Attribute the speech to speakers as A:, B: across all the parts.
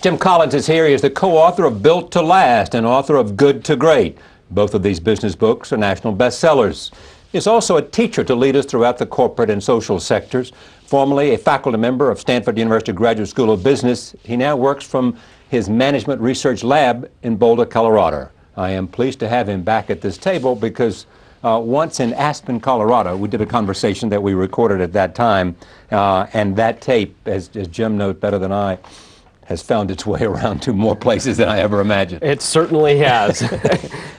A: Jim Collins is here. He is the co-author of Built to Last and author of Good to Great. Both of these business books are national bestsellers. He's also a teacher to leaders throughout the corporate and social sectors. Formerly a faculty member of Stanford University Graduate School of Business, he now works from his management research lab in Boulder, Colorado. I am pleased to have him back at this table because once in Aspen, Colorado, we did a conversation that we recorded at that time, and that tape, as Jim knows better than I, has found its way around to more places than I ever imagined.
B: It certainly has.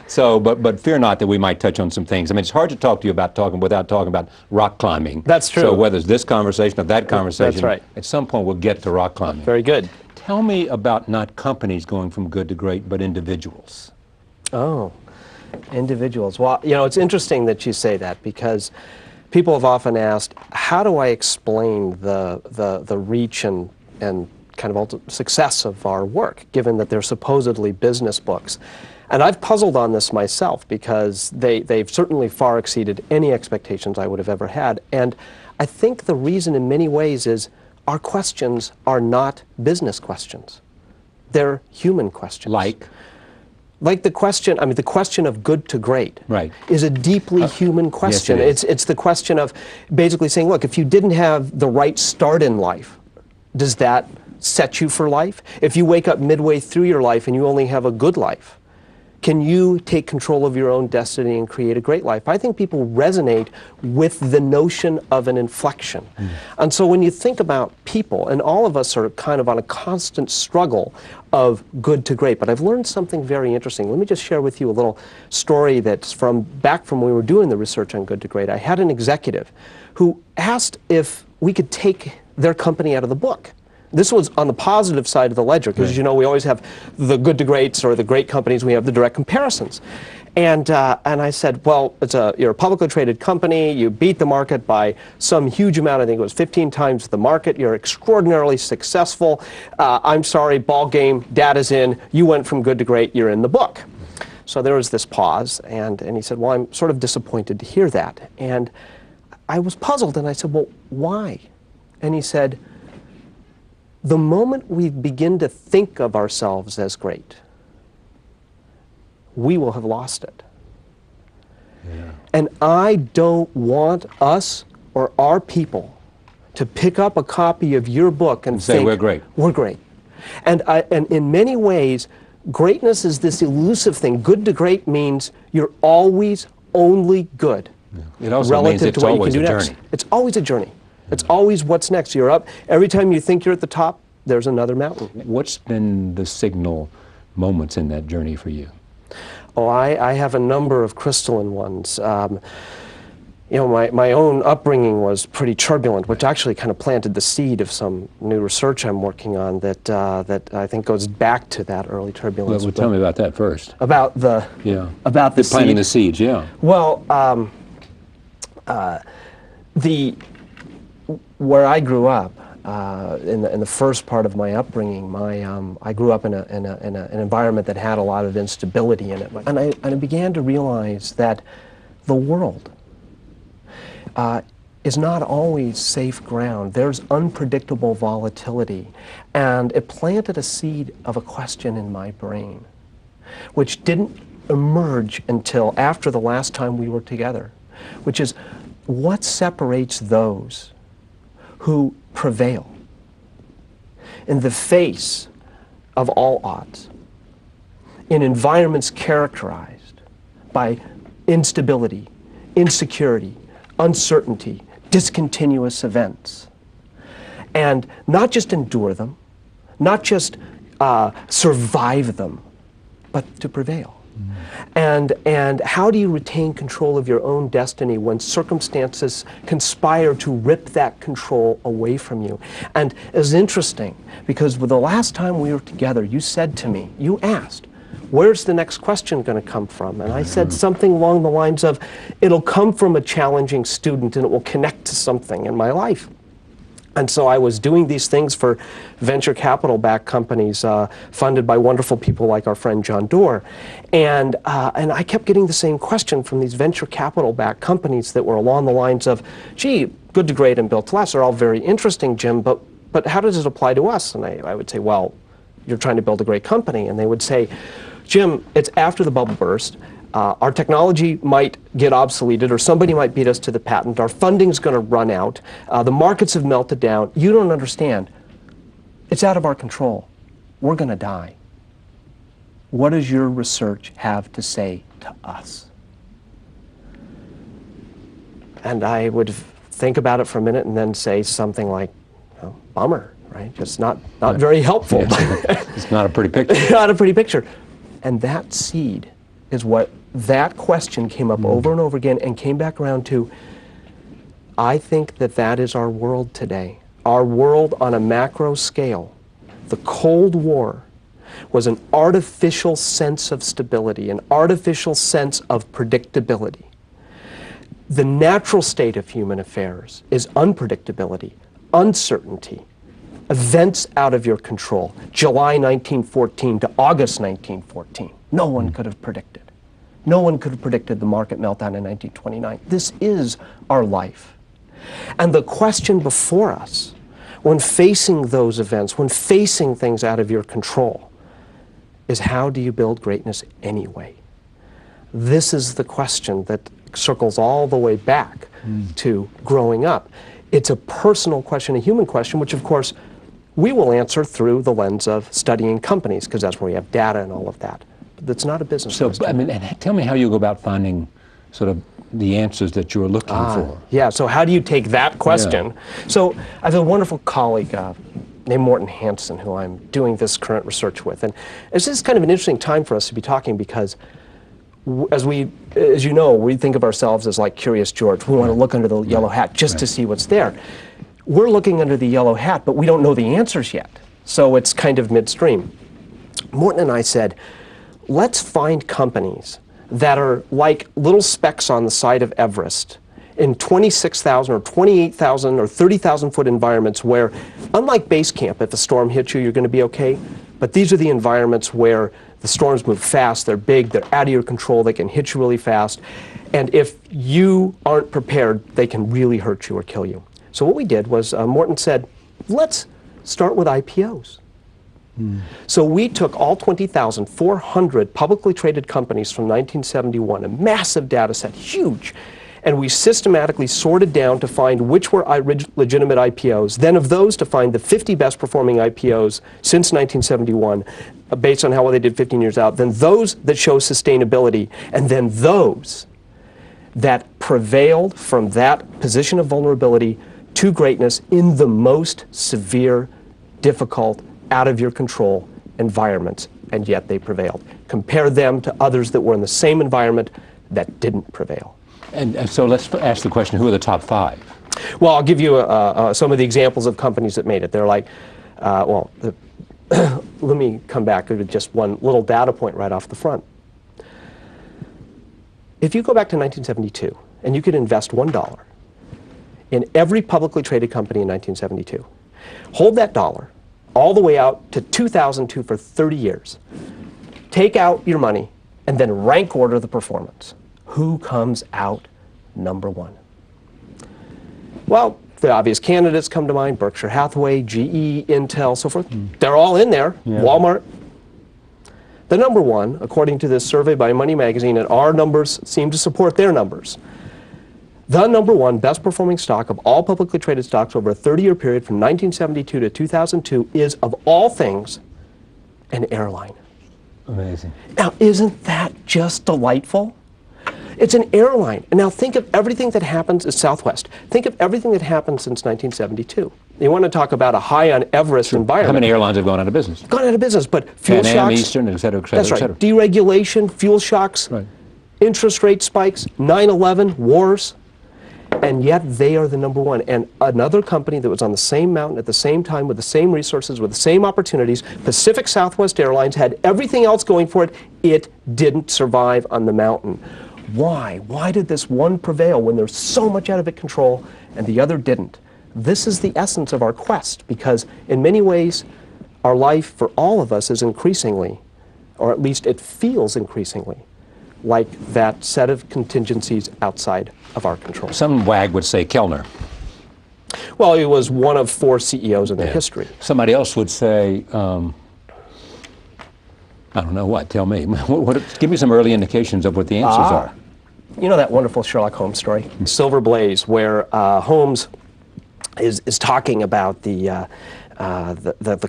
A: So, but fear not that we might touch on some things. I mean, it's hard to talk to you about without talking about rock climbing.
B: That's true.
A: So whether it's this conversation or that conversation,
B: that's right.
A: At some point we'll get to rock climbing.
B: Very good.
A: Tell me about not companies going from good to great, but individuals.
B: Oh, individuals. Well, you know, it's interesting that you say that because people have often asked, how do I explain the reach and kind of ultimate success of our work, given that they're supposedly business books? And I've puzzled on this myself because they've certainly far exceeded any expectations I would have ever had. And I think the reason in many ways is our questions are not business questions. They're human questions. Like the question, I mean, the question of good to great is a deeply human question.
A: Yes,
B: it's the question of basically saying, look, if you didn't have the right start in life, does that set you for life? If you wake up midway through your life and you only have a good life, can you take control of your own destiny and create a great life? I think people resonate with the notion of an inflection. And so when you think about people, and all of us are kind of on a constant struggle of good to great, but I've learned something very interesting. Let me just share with you a little story that's back from when we were doing the research on good to great. I had an executive who asked if we could take their company out of the book. This was on the positive side of the ledger, because you know we always have the good to greats or the great companies, we have the direct comparisons. And I said, well, you're a publicly traded company, you beat the market by some huge amount, I think it was 15 times the market, you're extraordinarily successful, I'm sorry, ball game, data's in, you went from good to great, you're in the book. So there was this pause, and he said, well, I'm sort of disappointed to hear that. And I was puzzled, and I said, well, why? And he said, the moment we begin to think of ourselves as great, we will have lost it. And I don't want us or our people to pick up a copy of your book and
A: say,
B: think,
A: we're great.
B: We're great. And in many ways, greatness is this elusive thing. Good to great means you're always only good.
A: It also means it's always a journey.
B: It's always a journey. It's always what's next. You're up. Every time you think you're at the top, there's another mountain.
A: What's been the signal moments in that journey for you?
B: Oh, I have a number of crystalline ones. You know, my own upbringing was pretty turbulent, which actually kind of planted the seed of some new research I'm working on that I think goes back to that early turbulence.
A: Well, tell me about that first.
B: About the
A: planting the seeds, yeah.
B: Well, where I grew up, in the first part of my upbringing, I grew up in an environment that had a lot of instability in it, and I began to realize that the world is not always safe ground. There's unpredictable volatility, and it planted a seed of a question in my brain, which didn't emerge until after the last time we were together, which is, what separates those who prevail in the face of all odds, in environments characterized by instability, insecurity, uncertainty, discontinuous events, and not just endure them, not just survive them, but to prevail. And how do you retain control of your own destiny when circumstances conspire to rip that control away from you? And it's interesting, because the last time we were together, you said to me, you asked, where's the next question going to come from? And I said something along the lines of, it'll come from a challenging student and it will connect to something in my life. And so I was doing these things for venture capital-backed companies funded by wonderful people like our friend John Doerr. And I kept getting the same question from these venture capital-backed companies that were along the lines of, gee, Good to Great and Built to Last are all very interesting, Jim, but how does it apply to us? And I would say, well, you're trying to build a great company, and they would say, Jim, it's after the bubble burst. Our technology might get obsoleted, or somebody might beat us to the patent. Our funding's going to run out. The markets have melted down. You don't understand. It's out of our control. We're going to die. What does your research have to say to us? And I would think about it for a minute and then say something like, oh, bummer, right? Just not very helpful.
A: Yeah. It's not a pretty picture.
B: Not a pretty picture. And that seed is what that question came up over and over again and came back around to. I think that is our world today. Our world on a macro scale. The Cold War was an artificial sense of stability, an artificial sense of predictability. The natural state of human affairs is unpredictability, uncertainty, events out of your control. July 1914 to August 1914. No one could have predicted. No one could have predicted the market meltdown in 1929. This is our life. And the question before us, when facing those events, when facing things out of your control, is how do you build greatness anyway? This is the question that circles all the way back to growing up. It's a personal question, a human question, which of course we will answer through the lens of studying companies, because that's where we have data and all of that. But that's not a business question.
A: I mean, and tell me how you go about finding sort of the answers that you're looking for.
B: Yeah, so how do you take that question? Yeah. So I have a wonderful colleague named Morton Hansen, who I'm doing this current research with. And this is kind of an interesting time for us to be talking, because as you know, we think of ourselves as like Curious George. We want to look under the yellow hat just to see what's there. We're looking under the yellow hat, but we don't know the answers yet. So it's kind of midstream. Morton and I said, let's find companies that are like little specks on the side of Everest in 26,000 or 28,000 or 30,000 foot environments where, unlike base camp, if a storm hits you, you're going to be okay. But these are the environments where the storms move fast, they're big, they're out of your control, they can hit you really fast. And if you aren't prepared, they can really hurt you or kill you. So what we did was, Morton said, let's start with IPOs. So we took all 20,400 publicly traded companies from 1971, a massive data set, huge, and we systematically sorted down to find which were legitimate IPOs, then of those to find the 50 best performing IPOs since 1971, based on how well they did 15 years out, then those that show sustainability, and then those that prevailed from that position of vulnerability to greatness in the most severe, difficult, out of your control environments, and yet they prevailed. Compare them to others that were in the same environment that didn't prevail.
A: And so let's ask the question, who are the top 5?
B: Well, I'll give you some of the examples of companies that made it. They're like, let me come back with just one little data point right off the front. If you go back to 1972, and you could invest $1 in every publicly traded company in 1972, hold that dollar all the way out to 2002 for 30 years. Take out your money and then rank order the performance. Who comes out number 1? Well, the obvious candidates come to mind: Berkshire Hathaway, GE, Intel, so forth. They're all in there. Yeah. Walmart. The number 1, according to this survey by Money Magazine, and our numbers seem to support their numbers, the number 1 best performing stock of all publicly traded stocks over a 30-year period from 1972 to 2002 is, of all things, an airline.
A: Amazing. Now,
B: isn't that just delightful? It's an airline. And now think of everything that happens at Southwest. Think of everything that happened since 1972. You want to talk about a high on Everest environment.
A: How many airlines have gone out of business?
B: Gone out of business, but fuel
A: Pan Am,
B: shocks.
A: Eastern, et cetera, et cetera,
B: That's right.
A: et cetera.
B: Deregulation, fuel shocks,
A: right.
B: Interest rate spikes, 9/11, wars. And yet they are the number 1. And another company that was on the same mountain at the same time with the same resources, with the same opportunities, Pacific Southwest Airlines, had everything else going for it. It didn't survive on the mountain. Why? Why did this one prevail when there's so much out of its control and the other didn't? This is the essence of our quest, because in many ways our life for all of us is increasingly, or at least it feels increasingly, like that set of contingencies outside of our control.
A: Some wag would say Kellner.
B: Well, he was one of 4 CEOs in their history.
A: Somebody else would say I don't know what. Tell me. Give me some early indications of what the answers are.
B: You know that wonderful Sherlock Holmes story, Silver Blaze, where Holmes is talking about the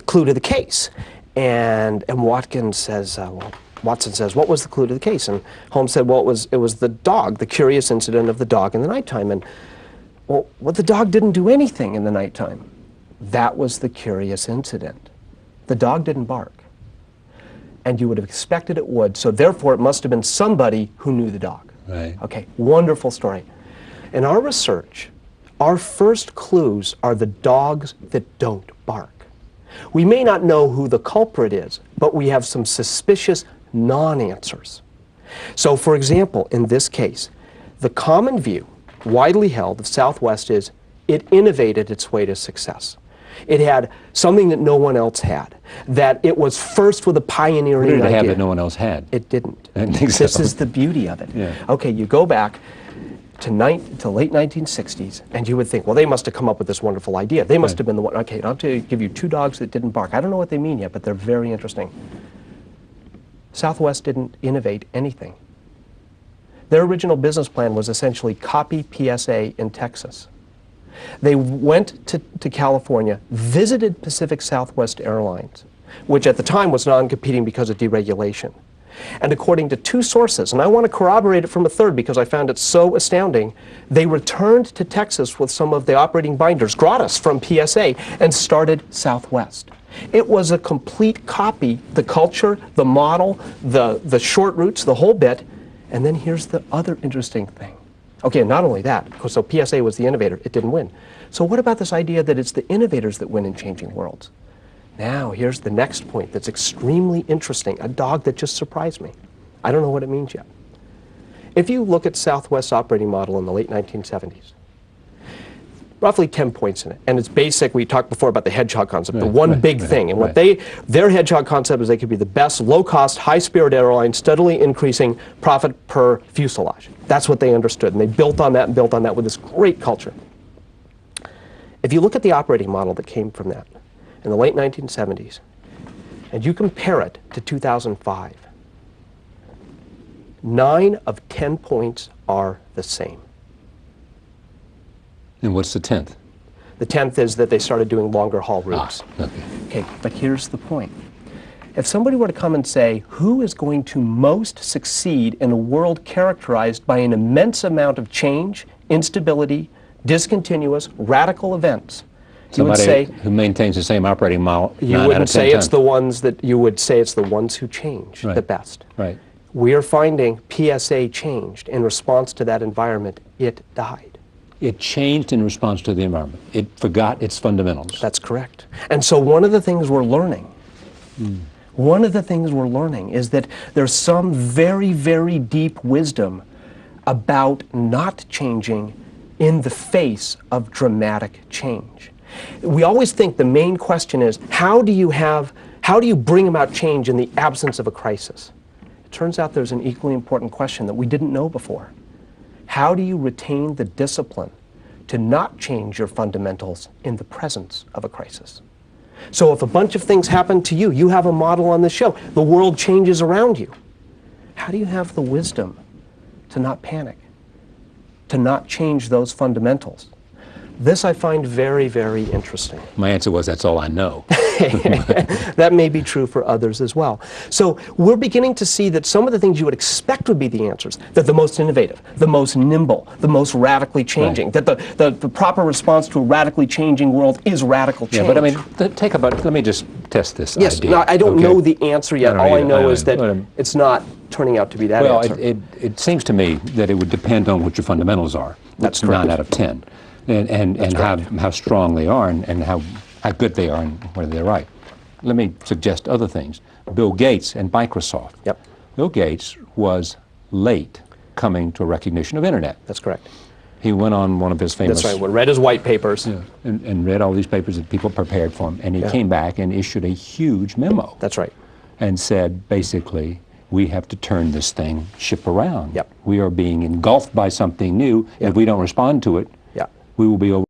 B: clue to the case, and Watson says, "What was the clue to the case?" And Holmes said, "Well, it was the dog, the curious incident of the dog in the nighttime." And well, the dog didn't do anything in the nighttime. That was the curious incident. The dog didn't bark. And you would have expected it would, so therefore it must have been somebody who knew the dog.
A: Right.
B: Okay, wonderful story. In our research, our first clues are the dogs that don't bark. We may not know who the culprit is, but we have some suspicious non-answers. So for example, in this case, the common view, widely held, of Southwest is it innovated its way to success. It had something that no one else had, that it was first with a pioneering idea.
A: What did it have that no one else had?
B: It didn't.
A: I didn't think so.
B: This is the beauty of it.
A: Yeah.
B: Okay, you go back to late 1960s, and you would think, well, they must have come up with this wonderful idea. They must have been the one. Okay, I'll have to give you two dogs that didn't bark. I don't know what they mean yet, but they're very interesting. Southwest didn't innovate anything. Their original business plan was essentially copy PSA in Texas. They went to California, visited Pacific Southwest Airlines, which at the time was non-competing because of deregulation. And according to two sources, and I want to corroborate it from a third because I found it so astounding, they returned to Texas with some of the operating binders, gratis from PSA, and started Southwest. It was a complete copy, the culture, the model, the short routes, the whole bit. And then here's the other interesting thing. Okay, not only that, so PSA was the innovator, it didn't win. So what about this idea that it's the innovators that win in changing worlds? Now, here's the next point that's extremely interesting, a dog that just surprised me. I don't know what it means yet. If you look at Southwest's operating model in the late 1970s, roughly 10 points in it, and it's basic. We talked before about the hedgehog concept, the one big thing, and what their hedgehog concept is they could be the best low-cost, high-spirit airline, steadily increasing profit per fuselage. That's what they understood, and they built on that and built on that with this great culture. If you look at the operating model that came from that in the late 1970s, and you compare it to 2005, 9 of 10 points are the same.
A: And what's the 10th?
B: The 10th is that they started doing longer haul routes.
A: Okay,
B: but here's the point. If somebody were to come and say, who is going to most succeed in a world characterized by an immense amount of change, instability, discontinuous, radical events, you would say,
A: who maintains the same operating model.
B: You wouldn't say it's the ones that, you would say it's the ones who change the best.
A: Right.
B: We are finding PSA changed in response to that environment. It died.
A: It changed in response to the environment. It forgot its fundamentals.
B: That's correct. And so one of the things we're learning, is that there's some very, very deep wisdom about not changing in the face of dramatic change. We always think the main question is, how do you bring about change in the absence of a crisis? It turns out there's an equally important question that we didn't know before. How do you retain the discipline to not change your fundamentals in the presence of a crisis? So if a bunch of things happen to you, you have a model on the show, the world changes around you. How do you have the wisdom to not panic, to not change those fundamentals? This I find very, very interesting.
A: My answer was, that's all I know.
B: That may be true for others as well. So we're beginning to see that some of the things you would expect would be the answers, that the most innovative, the most nimble, the most radically changing, that the proper response to a radically changing world is radical change.
A: Yeah, but I mean, let me just test this idea.
B: Yes, no, I don't know the answer yet. All I know is that it's not turning out to be that answer.
A: Well, it seems to me that it would depend on what your fundamentals are.
B: That's correct.
A: 9 out of 10. And how strong they are and how good they are and whether they're right. Let me suggest other things. Bill Gates and Microsoft.
B: Yep.
A: Bill Gates was late coming to a recognition of internet.
B: That's correct.
A: He went on one of his famous...
B: That's right, read his white papers.
A: Yeah, and read all these papers that people prepared for him, and he came back and issued a huge memo.
B: That's right.
A: And said, basically, we have to turn this ship around.
B: Yep.
A: We are being engulfed by something new. If we don't respond to it, we will be over.